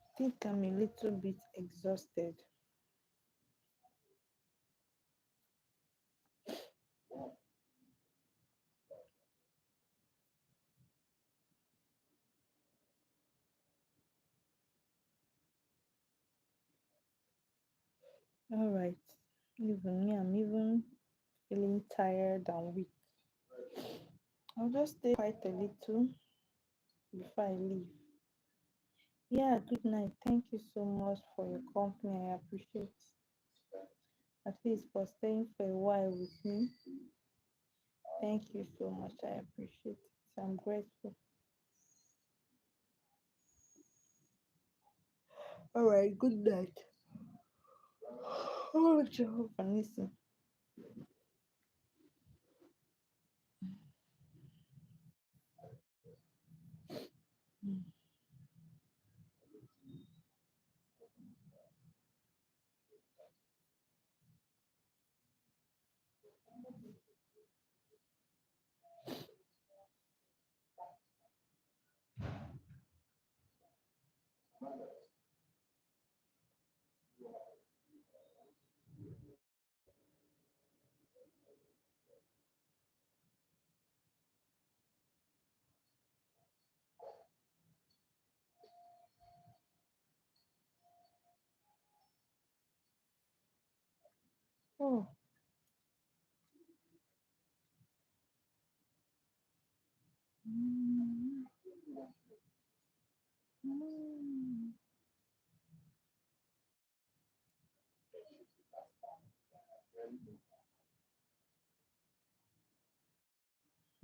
I think I'm a little bit exhausted. All right. Even me, I'm even feeling tired and weak. I'll just stay quite a little before I leave. Yeah, good night. Thank you so much for your company. I appreciate at least for staying for a while with me. Thank you so much. I appreciate it. I'm grateful. All right, good night. Oh, Jehovah, listen. Oh. Mm, mm,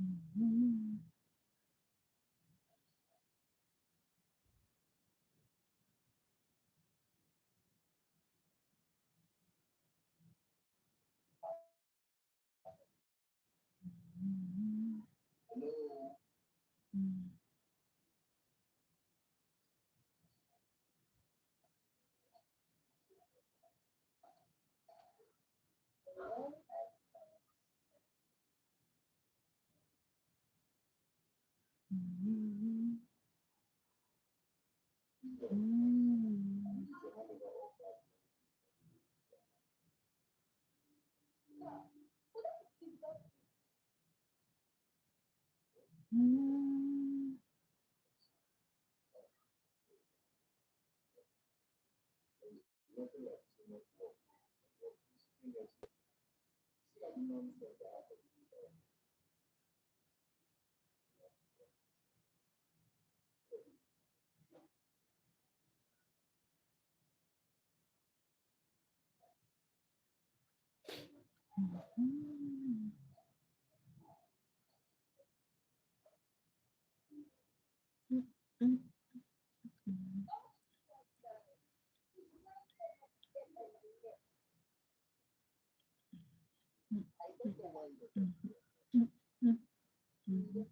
mm, mm, mm, mm, mm, mm.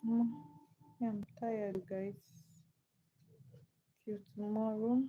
Mm, yeah, I'm tired, guys. Till tomorrow.